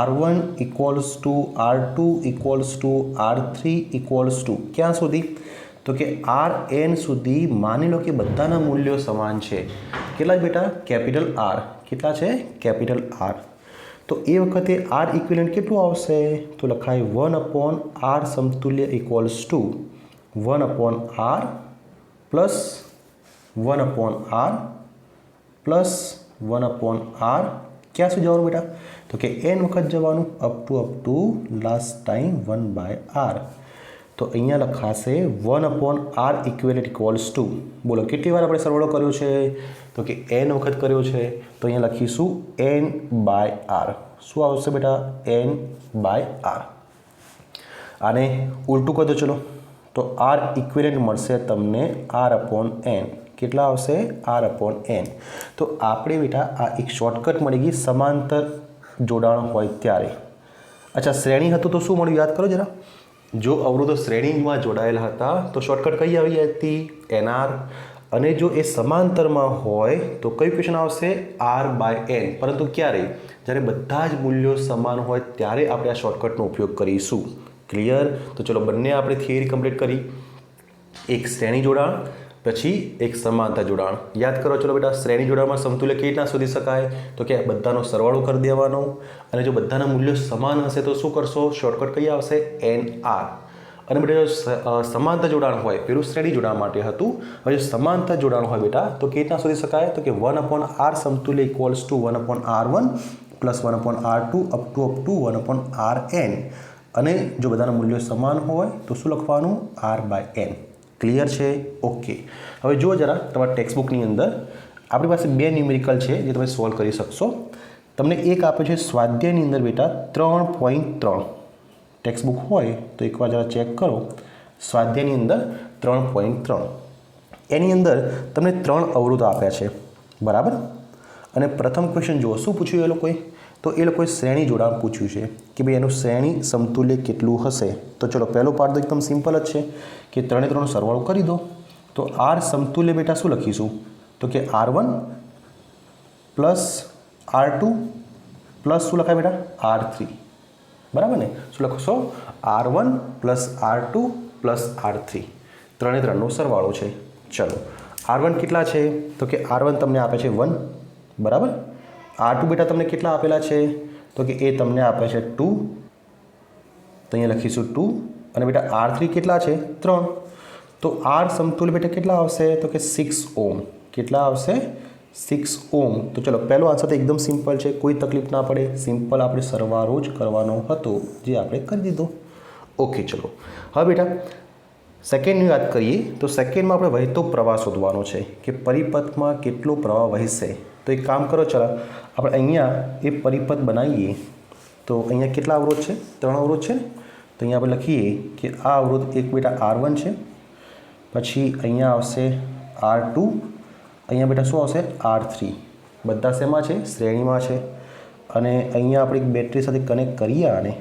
R1 equals to R2 equals to R3 equals to ક્યાં સુધી, તો કે Rn સુધી માની લો કે બધાના મૂલ્યો સમાન છે. કેટલા બેટા, કેપિટલ R. કેટલા છે, કેપિટલ R. તો એ વખતે R ઇક્વિવેલન્ટ કેટલું આવશે, તો લખાય 1/R સમતુલ્ય equals to 1/R plus 1/R plus 1/R. ક્યાં સુધી જવાનું બેટા, તો કે n વખત જવાનું up to last time 1/R. તો અહીંયા લખાશે 1/R ઇક્વિવેલન્ટ ઇક્વલ્સ ટુ, બોલો કેટલી વાર આપણે સરવાળો કર્યો છે, તો કે n વખત કર્યો છે. તો અહીંયા લખીશું n/R. શું આવશે બેટા, n/R. આને ઉલટું કરી દો ચલો, તો R ઇક્વિવેલન્ટ મળશે તમને R/n. કેટલા આવશે, R/n. તો આપણે બેટા આ એક શોર્ટકટ મળી ગઈ સમાંતર જોડાણ હોય ત્યારે. અચ્છા, શ્રેણી હતું તો શું મળ્યું યાદ કરો જરા. જો અવરોધો શ્રેણીમાં જોડાયેલા હતા તો શોર્ટકટ કઈ આવી હતી, NR. અને જો એ સમાંતરમાં હોય તો કયું ક્વેશ્ચન આવશે, R/n. પરંતુ ક્યારે, જ્યારે બધા જ મૂલ્યો સમાન હોય ત્યારે આપણે આ શોર્ટકટનો ઉપયોગ કરીશું. ક્લિયર. તો ચલો બંને આપણે થિયરી કમ્પ્લીટ કરી, એક શ્રેણી જોડાણ પછી એક સમાંતર જોડાણ. યાદ કરો ચલો બેટા, શ્રેણી જોડાણમાં સમતુલ્ય કેવી રીતના શોધી શકાય, તો કે બધાનો સરવાળો કરી દેવાનો, અને જો બધાના મૂલ્યો સમાન હશે તો શું કરશો, શોર્ટકટ કઈ આવશે, NR. અને બેટા જો સમાંતર જોડાણ હોય, પેલું શ્રેણી જોડાણ માટે હતું, હવે જો સમાંતર જોડાણ હોય બેટા તો કેવી રીતના શોધી શકાય, તો કે 1/R સમતુલ્ય equals to 1/R1 plus 1/R2 up to 1/Rn. અને જો બધાના મૂલ્યો સમાન હોય તો શું લખવાનું, R/n. ક્લિયર છે, ઓકે. હવે જુઓ જરા તમારા ટેક્સ્ટબુકની અંદર આપણી પાસે બે ન્યુમેરિકલ છે જે તમે સોલ્વ કરી શકશો. તમને એક આપ્યો છે સ્વાધ્યાયની અંદર બેટા 3.3. ટેક્સ્ટબુક હોય તો એકવાર જરા ચેક કરો. સ્વાધ્યાયની અંદર 3.3 એની અંદર તમને 3 અવરોધ આપ્યા છે, બરાબર. અને પ્રથમ ક્વેશ્ચન જુઓ શું પૂછ્યું એ લોકોએ, તો એ લોકોએ શ્રેણી જોડાણ પૂછ્યું છે કે ભાઈ એનું શ્રેણી સમતુલ્ય કેટલું હશે. તો ચલો પહેલો પાર્ટ તો એકદમ સિમ્પલ જ છે કે 3 સરવાળો કરી દો. તો R સમતુલ્ય બેટા શું લખીશું, તો કે R1 પ્લસ R2 પ્લસ શું લખાય બેટા, R3. બરાબર ને, શું લખશો, R1 plus R2 plus R3. 3 સરવાળો છે. ચલો R1 કેટલા છે, તો કે R1 તમને આપે છે 1, બરાબર. R2 બેટા તમને કેટલા આપેલા છે, તો કે એ તમને આપે છે 2. તો અહીંયા લખીશું 2. અને બેટા R3 કેટલા છે, 3. તો R સમતુલ્ય બેટા કેટલા આવશે, તો કે 6 ઓહ્મ. કેટલા આવશે, 6 ઓહ્મ. તો ચલો પહેલો આન્સર તો એકદમ સિમ્પલ છે, કોઈ તકલીફ ના પડે, સિમ્પલ આપણે સરવાળો જ કરવાનો હતો જે આપણે કરી દીધો. ઓકે ચલો હવે બેટા સેકન્ડની વાત કરીએ તો સેકન્ડમાં આપણે વહેતો પ્રવાહ શોધવાનો છે કે પરિપથમાં કેટલો પ્રવાહ વહેશે. તો એક કામ કરો ચલો આપણે અહીંયા એ પરિપથ બનાવીએ. તો અહીંયા કેટલા અવરોધ છે, 3 અવરોધ છે ને. તો અહીંયા આપણે લખીએ કે આ અવરોધ એક બેટા R1 છે, પછી અહીંયા આવશે R2, અહીંયા બેટા શું આવશે, R3. બધા શેમાં છે, શ્રેણીમાં છે. અને અહીંયા આપણે એક બેટરી સાથે કનેક્ટ કરીએ આને.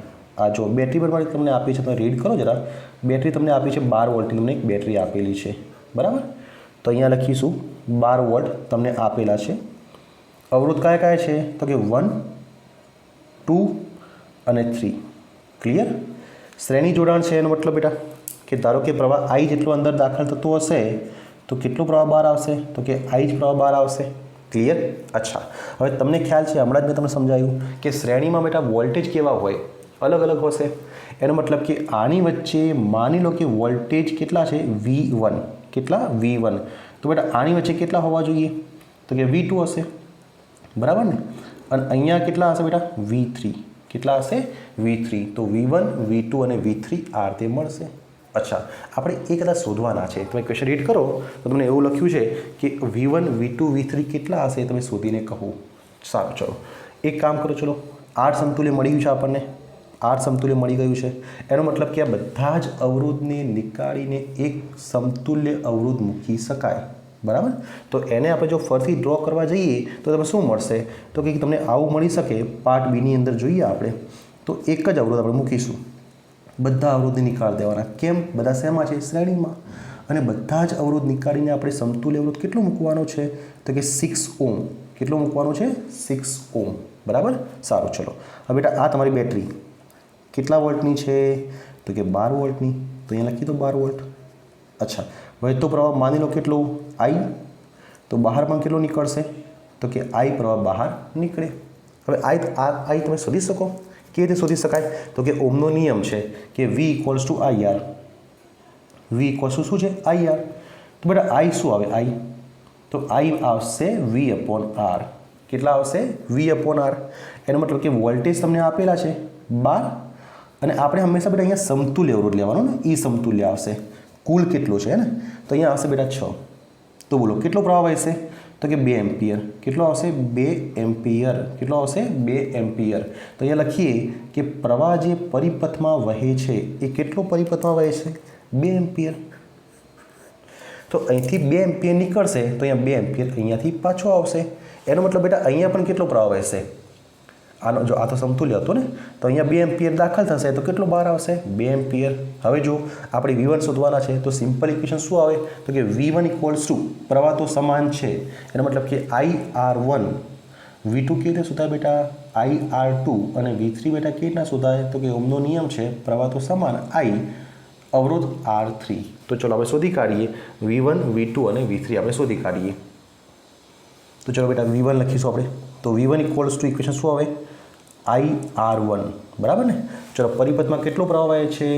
આ જો બેટરી પર મારી તમને આપી છે, તમે રીડ કરો જરા. બેટરી તમને આપી છે 12 વોલ્ટની, તમને એક બેટરી આપેલી છે, બરાબર. તો અહીંયા લખીશું 12 વોલ્ટ તમને આપેલા છે. અવરોધ કયા કયા છે, તો કે 1, 2 અને 3. ક્લિયર. શ્રેણી જોડાણ છે એનો મતલબ બેટા કે ધારો કે પ્રવાહ I જેટલો અંદર દાખલ થતો હશે તો કેટલો પ્રવાહ બહાર આવશે, તો કે I જ પ્રવાહ બહાર આવશે. ક્લિયર. અચ્છા, હવે તમને ખ્યાલ છે, હમણાં જ મેં તમને સમજાવ્યું કે શ્રેણીમાં બેટા વોલ્ટેજ કેવા હોય, અલગ અલગ હશે. એનો મતલબ કે આની વચ્ચે માની લો કે વોલ્ટેજ કેટલા છે, V1. કેટલા, V1. તો બેટા આની વચ્ચે કેટલા હોવા જોઈએ, તો કે V2 હશે, બરાબર ને. અને અહીંયા કેટલા હશે બેટા, V3. કેટલા હશે, V3. તો V1, V2 અને V3 આ રીતે મળશે. અચ્છા, આપણે એ કદાચ શોધવાના છે. તમે ક્વેશ્ચન રીડ કરો તો તમને એવું લખ્યું છે કે V1, V2, V3 કેટલા હશે તમે શોધીને કહો. સારું ચલો એક કામ કરો, ચલો R સમતુલ્ય મળી ગયું છે આપણને. R સમતુલ્ય મળી ગયું છે એનો મતલબ કે આ બધા જ અવરોધને નીકાળીને એક સમતુલ્ય અવરોધ મૂકી શકાય, બરાબર. તો એને આપણે જો ફરીથી ડ્રો કરવા જઈએ તો તમે શું મળશે, તો કે તમને આવું મળી શકે. પાર્ટ બીની અંદર જોઈએ આપણે તો એક જ અવરોધ આપણે મૂકીશું, બધા અવરોધને નીકાળી દેવાના. કેમ, બધા શેમાં છે, શ્રેણીમાં. અને બધા જ અવરોધ નીકાળીને આપણે સમતુલ્ય અવરોધ કેટલો મૂકવાનો છે તો કે 6 ઓમ. કેટલો મૂકવાનો છે 6 ઓમ. બરાબર. સારું, ચલો હવે બેટા આ તમારી બેટરી કેટલા વોલ્ટની છે તો કે 12 વોલ્ટની. તો અહીંયા લખી દો 12 વોલ્ટ. અચ્છા, વહેતો પ્રવાહ માની લો કેટલો I, તો બહાર પણ કેટલો નીકળશે તો કે I પ્રવાહ બહાર નીકળે. હવે I તમે શોધી શકો. કેવી રીતે શોધી શકાય તો કે ઓમનો નિયમ છે કે V = IR. V = શું છે IR. તો બેટા I શું આવે I તો I આવશે V/R. કેટલા આવશે V/R. એનો મતલબ કે વોલ્ટેજ તમને આપેલા છે 12 અને આપણે હંમેશા બેટા અહીંયા સમતુલ્ય અવરોધ લેવાનો ને, એ સમતુલ્ય આવશે. કુલ કેટલો છે ને તો અહીંયા આવશે બેટા 6. તો બોલો કેટલો પ્રવાહ વહેશે તો કે 2 એમ્પિયર. કેટલો આવશે 2 એમ્પિયર. કેટલો આવશે 2 એમ્પિયર. તો અહીંયા લખીએ કે પ્રવાહ જે પરિપથમાં વહે છે એ કેટલો પરિપથમાં વહે છે 2 એમ્પિયર. તો અહીંથી 2 એમ્પિયર નીકળશે તો અહીંયા 2 એમ્પિયર અહીંયાથી પાછો આવશે. એનો મતલબ બેટા અહીંયા પણ કેટલો પ્રવાહ વહેશે. આનો જો આ તો સમતુલ્ય હતો ને તો અહીંયા 2 એમ્પિયર દાખલ થશે તો કેટલો બહાર આવશે 2 એમ્પિયર. હવે જો આપણે V1 શોધવાના છે તો સિમ્પલ ઇક્વેશન શું આવે તો કે V1 = પ્રવાહ તો સમાન છે એનો મતલબ કે IR1. V2 કેવી રીતે શોધાય બેટા IR2 અને V3 બેટા કેવી રીતના શોધાય તો કે ઓમનો નિયમ છે પ્રવાહ તો સમાન I અવરોધ R3. તો ચલો આપણે શોધી કાઢીએ V1, V2 અને V3 આપણે શોધી કાઢીએ. તો ચલો બેટા V1 લખીશું આપણે. તો V1 = ઇક્વેશન શું આવે IR1. બરાબર ને. ચલો પરિપથમાં કેટલો પ્રવાહ વહે છે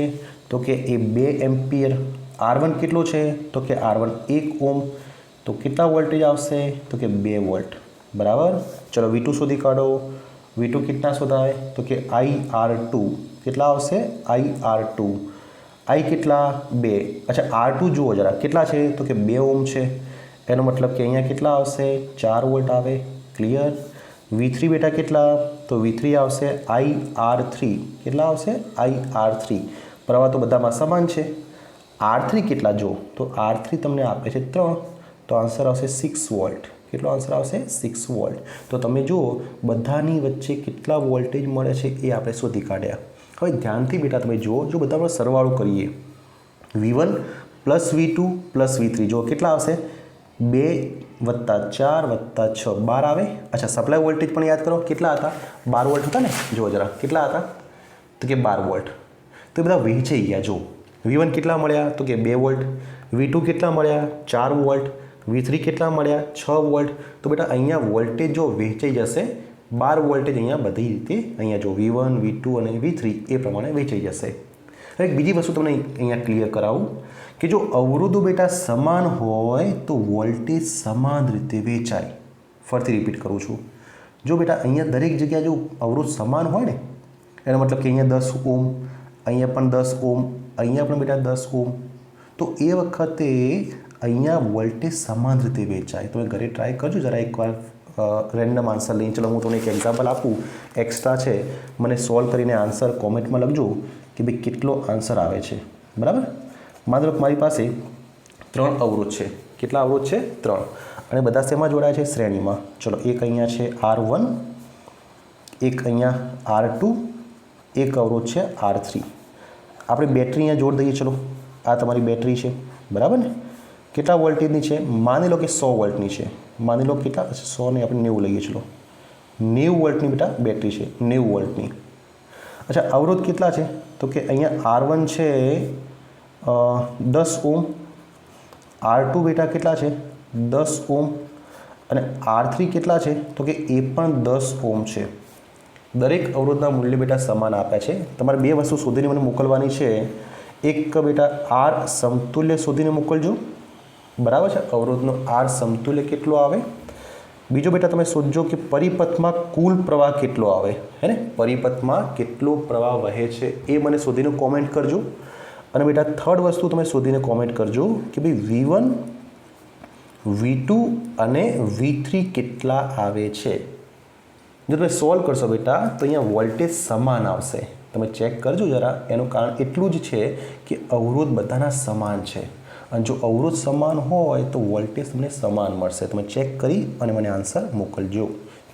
તો કે એ 2 એમ્પિયર. R1 કેટલો છે તો કે R1 1 ઓમ. તો કેટલા વોલ્ટેજ આવશે તો કે 2 વોલ્ટ. બરાબર. ચલો V2 શોધી કાઢો. V2 કેટલા શોધાય તો કે IR2. કેટલા આવશે IR2. I કેટલા 2. અચ્છા R2 જુઓ જરા કેટલા છે તો કે 2 ઓમ છે. એનો મતલબ કે અહીંયા કેટલા આવશે 4 વોલ્ટ આવે. ક્લિયર. V3 બેટા કેટલા તો V3 આવશે IR3. કેટલા આવશે IR3. પ્રવાહ તો બધામાં સમાન છે. R3 કેટલા જો તો R3 તમને આપે છે 3. તો આન્સર આવશે 6 વોલ્ટ. કેટલો આન્સર આવશે 6 વોલ્ટ. તો તમે જુઓ બધાની વચ્ચે કેટલા વોલ્ટેજ મળે છે એ આપણે શોધી કાઢ્યા. હવે ધ્યાનથી બેટા તમે જુઓ જો બધા આપણે સરવાળો કરીએ V1 + V2 + V3 જો કેટલા આવશે 2 + 4 + 6 12 આવે. અચ્છા, સપ્લાય વોલ્ટેજ પણ યાદ કરો કેટલા હતા 12 વોલ્ટ હતા ને. જુઓ જરા કેટલા હતા તો કે 12 વોલ્ટ. તો એ બધા વહેંચાઈ ગયા. જો V1 કેટલા મળ્યા તો કે 2 વોલ્ટ. V2 કેટલા મળ્યા 4 વોલ્ટ. V3 કેટલા મળ્યા 6 વોલ્ટ. તો બેટા અહીંયા વોલ્ટેજ જો વહેંચાઈ જશે 12 વોલ્ટેજ અહીંયા બધી રીતે અહીંયા જો V1, V2 અને V3 એ પ્રમાણે વહેંચાઈ જશે. હવે એક બીજી વસ્તુ તમને અહીંયા ક્લિયર કરાવું કે જો અવરોધો બેટા સમાન હોય તો વોલ્ટેજ સમાન રીતે વહેંચાય. ફરીથી રિપીટ કરું છું. જો બેટા અહીંયા દરેક જગ્યાએ જો અવરોધ સમાન હોય ને એનો મતલબ કે અહીંયા 10 ઓમ, અહીંયા પણ 10 ઓમ, અહીંયા પણ બેટા 10 ઓમ, તો એ વખતે અહીંયા વોલ્ટેજ સમાન રીતે વહેંચાય. તમે ઘરે ટ્રાય કરજો જરા એકવાર રેન્ડમ આન્સર લઈને. ચલો હું તમને એક એક્ઝામ્પલ આપું એક્સ્ટ્રા છે. મને સોલ્વ કરીને આન્સર કોમેન્ટમાં લખજો કે ભાઈ કેટલો આન્સર આવે છે. બરાબર. માની લો કે મારી પાસે 3 અવરોધ છે. કેટલા અવરોધ છે 3 અને બધા શેમાં જોડાયા છે શ્રેણીમાં. ચલો એક અહીંયા છે R1, એક અહીંયા R2, એક અવરોધ છે R3. આપણે બેટરી અહીંયા જોડી દઈએ. ચલો આ તમારી બેટરી છે. બરાબર ને. કેટલા વોલ્ટેજની છે માની લો કે 100 વોલ્ટની છે. માની લો કેટલા 100 ને આપણે 90 લઈએ. ચલો 90 વોલ્ટની બેટા બેટરી છે 90 વોલ્ટની. અચ્છા, અવરોધ કેટલા છે તો કે અહીંયા R1 છે 10 ઓમ, R2 બેટા કેટલા છે 10 ઓમ અને R3 કેટલા છે તો કે એ પણ 10 ઓમ છે. દરેક અવરોધના મૂલ્ય બેટા સમાન આપ્યા છે. તમારે 2 વસ્તુ શોધીને મને મોકલવાની છે. એક બેટા R સમતુલ્ય શોધીને મોકલજો. બરાબર છે. અવરોધનો R સમતુલ્ય કેટલો આવે. બીજો બેટા તમે શોધજો કે પરિપથમાં કુલ પ્રવાહ કેટલો આવે. હે ને. પરિપથમાં કેટલો પ્રવાહ વહે છે એ મને શોધીને કોમેન્ટ કરજો. અને બેટા થર્ડ વસ્તુ તમે શોધીને કોમેન્ટ કરજો કે ભાઈ V1, V2 અને V3 કેટલા આવે છે. જો તમે સોલ્વ કરશો બેટા તો અહીંયા વોલ્ટેજ સમાન આવશે. તમે ચેક કરજો જરા. એનું કારણ એટલું જ છે કે અવરોધ બધાના સમાન છે અને જો અવરોધ સમાન હોય તો વોલ્ટેજ તમને સમાન મળશે. તમે ચેક કરી અને મને આન્સર મોકલજો.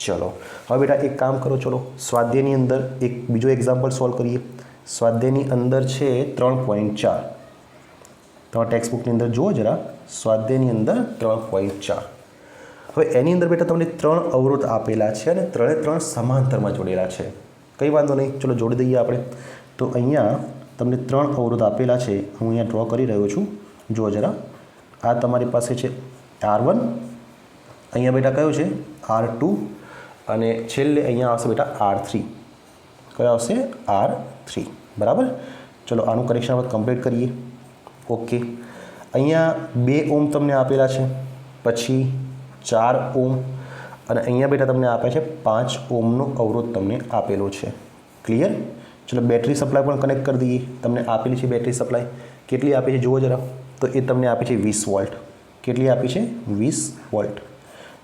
ચલો હવે બેટા એક કામ કરો. ચલો સ્વાધ્યાયની અંદર એક બીજો એક્ઝામ્પલ સોલ્વ કરીએ. સ્વાધ્યાયની અંદર છે 3.4. તમારા ટેક્સ્ટ બુકની અંદર જુઓ જરા, સ્વાધ્યાયની અંદર 3.4. હવે એની અંદર બેટા તમને 3 અવરોધ આપેલા છે અને 3 સમાંતરમાં જોડેલા છે. કંઈ વાંધો નહીં, ચલો જોડી દઈએ આપણે. તો અહીંયા તમને 3 અવરોધ આપેલા છે, હું અહીંયા ડ્રો કરી રહ્યો છું. જુઓ જરા, આ તમારી પાસે છે R1, અહીંયા બેટા કયો છે R2, અને છેલ્લે અહીંયા આવશે બેટા R3. કયો આવશે R3, બરાબર. ચલો આનું કનેક્શન આપણે કમ્પ્લીટ કરીએ. ઓકે, અહીંયા 2 ઓમ તમને આપેલા છે, પછી 4 ઓમ, અને અહીંયા બેટા તમને આપે છે 5 ઓમનો અવરોધ તમને આપેલો છે. ક્લિયર? ચલો બેટરી સપ્લાય પણ કનેક્ટ કરી દઈએ. તમને આપેલી છે બેટરી સપ્લાય, કેટલી આપી છે જુઓ જરા. તો એ તમને આપી છે 20 વોલ્ટ. કેટલી આપી છે? 20 વોલ્ટ.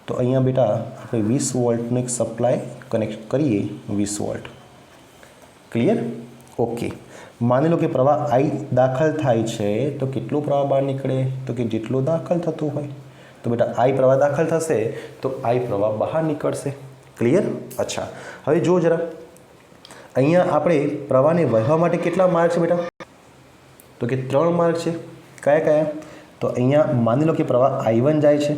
તો અહીંયા બેટા આપણે 20 વોલ્ટનો એક સપ્લાય કનેક્ટ કરીએ. 20 વોલ્ટ. ક્લિયર? ઓકે, માની લો કે પ્રવાહ I દાખલ થાય છે, તો કેટલો પ્રવાહ બહાર નીકળે? તો કે જેટલો દાખલ થતો હોય. તો બેટા I પ્રવાહ દાખલ થશે તો I પ્રવાહ બહાર નીકળશે. ક્લિયર? અચ્છા, હવે જુઓ જરા, અહીંયા આપણે પ્રવાહને વહેવા માટે કેટલા માર્ગ છે બેટા? તો કે 3 માર્ગ છે. કયા કયા? તો અહીંયા માની લો કે પ્રવાહ I1 જાય છે,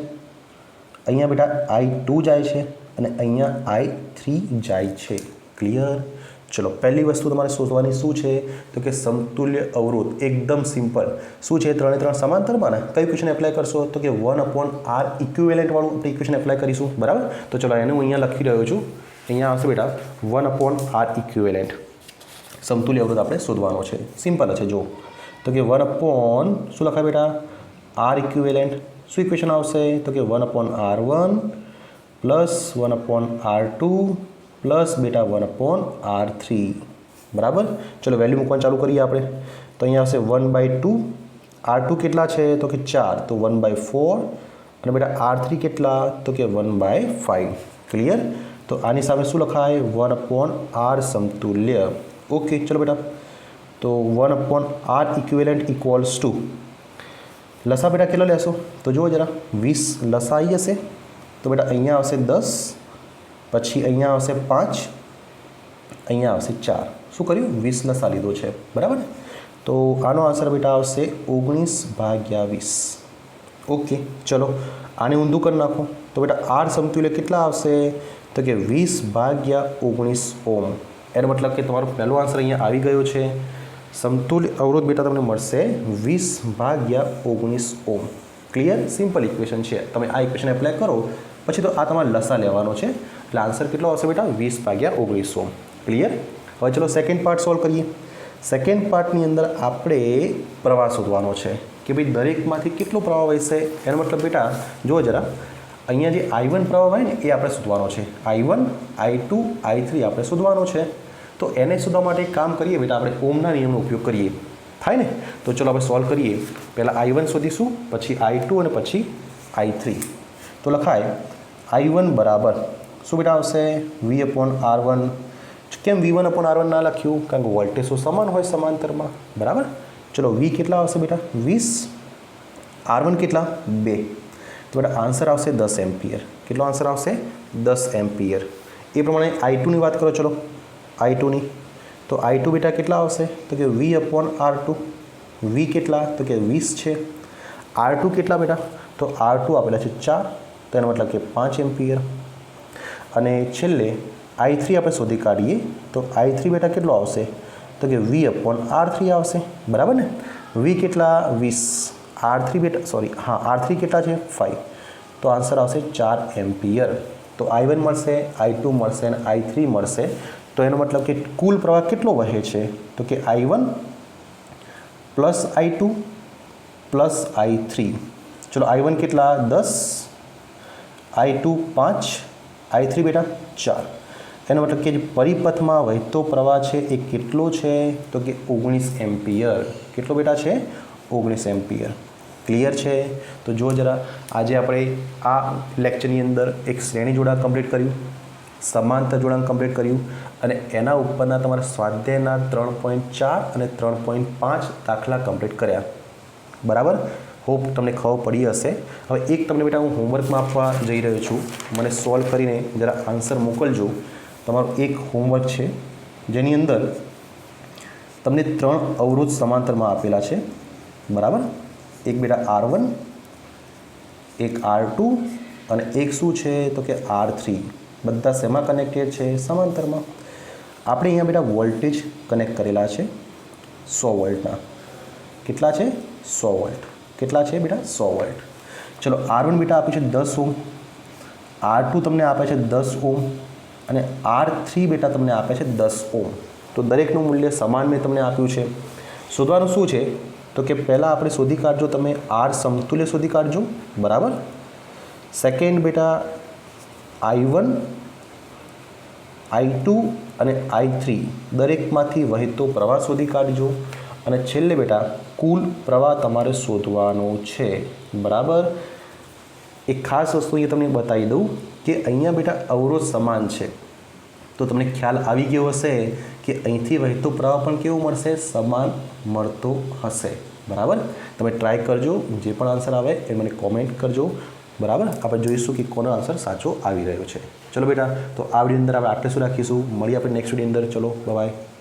અહીંયા બેટા I2 જાય છે, અને અહીંયા I3 જાય છે. ક્લિયર? ચલો પહેલી વસ્તુ તમારે શોધવાની શું છે? તો કે સમતુલ્ય અવરોધ. એકદમ સિમ્પલ. શું છે? 3 સમાંતરમાં ને કઈ ઇક્વેશન એપ્લાય કરશો? તો કે 1/R ઇક્વિવેલન્ટ વાળું આપણે ઇક્વેશન એપ્લાય કરીશું. બરાબર. તો ચલો એને હું અહીંયા લખી રહ્યો છું. અહીંયા આવશે બેટા 1/R ઇક્વિવેલન્ટ. સમતુલ્ય અવરોધ આપણે શોધવાનો છે. સિમ્પલ છે. જો તો કે 1/ શું લખાય બેટા? R equivalent. શું ઇક્વેશન આવશે? તો કે 1/R1 પ્લસ 1/R2 પ્લસ બેટા 1/R3. બરાબર. ચલો વેલ્યુ મૂકવાનું ચાલુ કરીએ આપણે. તો અહીંયા આવશે 1/2. R2 કેટલા છે? તો કે 4, તો 1/4. અને બેટા R3 કેટલા? તો કે 1/5. ક્લિયર? તો આની સામે શું લખાય? 1/R સમતુલ્ય. ઓકે, ચલો બેટા, તો 1/R ઇક્વિવેલન્ટ ઇક્વલ્સ ટુ લસા બેટા કેટલો લેશો? તો જુઓ જરા, 20 લસા આવી જશે. તો બેટા અહીંયા આવશે 10, પછી અહીંયા આવશે 5, અહીંયા આવશે 4. શું કર્યું? 20 લસા લીધો છે. બરાબર ને? તો આનો આન્સર બેટા આવશે 19/20. ઓકે, ચલો આને ઊંધું કરી નાખો. તો બેટા R સમતુલ્ય કેટલા આવશે? તો કે 20/19 ઓમ. એનો મતલબ કે તમારો પહેલો આન્સર અહીંયા આવી ગયો છે. સમતુલ્ય અવરોધ બેટા તમને મળશે 20/19 ઓમ. ક્લિયર? સિમ્પલ ઇક્વેશન છે. તમે આ ઇક્વેશન એપ્લાય કરો પછી તો આ તમારે લસા લેવાનો છે, એટલે આન્સર કેટલો આવશે બેટા? 20/19 ઓમ. ક્લિયર? હવે ચલો સેકન્ડ પાર્ટ સોલ્વ કરીએ. સેકન્ડ પાર્ટની અંદર આપણે પ્રવાહ શોધવાનો છે કે ભાઈ દરેકમાંથી કેટલો પ્રવાહ વહેશે. એનો મતલબ બેટા જુઓ જરા, અહીંયા જે I1 પ્રવાહ હોય ને એ આપણે શોધવાનો છે. I1, I2, I3 આપણે શોધવાનો છે. તો એને શોધવા માટે એક કામ કરીએ બેટા, આપણે ઓમના નિયમનો ઉપયોગ કરીએ. થાય ને? તો ચલો આપણે સોલ્વ કરીએ. પહેલાં I1 શોધીશું, પછી I2 અને પછી I3. તો લખાય I1 બરાબર શું બેટા આવશે? V/R1. કેમ V1/R1 ના લખ્યું? કારણ કે વોલ્ટેજ તો સમાન હોય સમાંતરમાં. બરાબર. ચલો V કેટલા આવશે બેટા? 20. R1 કેટલા? 2. તો બેટા આન્સર આવશે 10 એમ્પિયર. કેટલો આન્સર આવશે? 10 એમ્પિયર. એ પ્રમાણે I2ની વાત કરો. ચલો I2ની, તો I2 બેટા કેટલા આવશે? તો કે V/R2. V કેટલા? તો કે 20 છે. R2 કેટલા બેટા? તો R2 આપેલા છે 4, તો એનો મતલબ કે 5 એમ્પિયર. અને છેલ્લે I3 આપણે શોધી કાઢીએ. તો I3 બેટા કેટલો આવશે? તો કે V/R3 આવશે. બરાબર ને? V કેટલા? 20. R3 બેટા R3 કેટલા છે? 5. તો આન્સર આવશે 4 એમ્પિયર. તો I1 મળશે, I2 મળશે અને I3 મળશે. તો એનો મતલબ કે કુલ પ્રવાહ કેટલો વહે છે? તો કે I1 plus I2 plus I3. ચલો I1 કેટલા? 10, I2 5, I3 બેટા 4. એનો મતલબ કે જે પરિપથમાં વહેતો પ્રવાહ છે એ કેટલો છે? તો કે 19 એમ્પિયર. કેટલો બેટા છે? 19 એમ્પિયર. ક્લિયર છે? તો જો જરા, આજે આપણે આ લેક્ચરની અંદર એક શ્રેણી જોડાણ કમ્પ્લીટ કર્યું, સમાંતર જોડાણ કમ્પ્લીટ કર્યું, અને એના ઉપરના તમારા સ્વાધ્યાયના 3.4 અને 3.5 દાખલા કમ્પ્લીટ કર્યા. બરાબર. હોપ તમને ખબર પડી હશે. હવે એક તમને બેટા હું હોમવર્કમાં આપવા જઈ રહ્યો છું. મને સોલ્વ કરીને જરા આન્સર મોકલજો. તમારું એક હોમવર્ક છે જેની અંદર તમને 3 અવરોધ સમાંતરમાં આપેલા છે. બરાબર. એક બેટા R1, એક R2 અને એક શું છે તો કે R3. બધા શેમાં કનેક્ટેડ છે? સમાંતરમાં. આપણે અહીંયા બેટા વોલ્ટેજ કનેક્ટ કરેલા છે 100 વોલ્ટના. કેટલા છે? 100 વોલ્ટ. કેટલા છે બેટા? 100 વોલ્ટ. ચલો R1 બેટા આપ્યું છે 10 ઓમ, R2 તમને આપે છે 10 ઓમ અને R3 બેટા તમને આપે છે 10 ઓમ. તો દરેકનું મૂલ્ય સમાન મેં તમને આપ્યું છે. શોધવાનું શું છે તો કે પહેલાં આપણે શોધી કાઢજો, તમે R સમતુલ્ય શોધી કાઢજો, બરાબર. સેકન્ડ બેટા I1, I2 અને I3 દરેકમાંથી વહેતો પ્રવાહ શોધી કાઢજો અને છેલ્લે બેટા કુલ પ્રવાહ તમારે શોધવાનો છે, બરાબર. એક ખાસ વસ્તુ અહીંયા તમને બતાવી દઉં કે અહીંયા બેટા અવરોધ સમાન છે, તો તમને ખ્યાલ આવી ગયો હશે કે અહીંથી વહેતો પ્રવાહ પણ કેવો મળશે? સમાન મળતો હશે, બરાબર. તમે ટ્રાય કરજો, જે પણ આન્સર આવે એ મને કોમેન્ટ કરજો, બરાબર. આપણે જોઈશું કે કોનો આન્સર સાચો આવી રહ્યો છે. ચલો બેટા, તો આ વિડીયોની અંદર આપણે આટલે શું રાખીશું. મળીએ આપણે નેક્સ્ટ વિડીયોની અંદર. ચલો, બાય.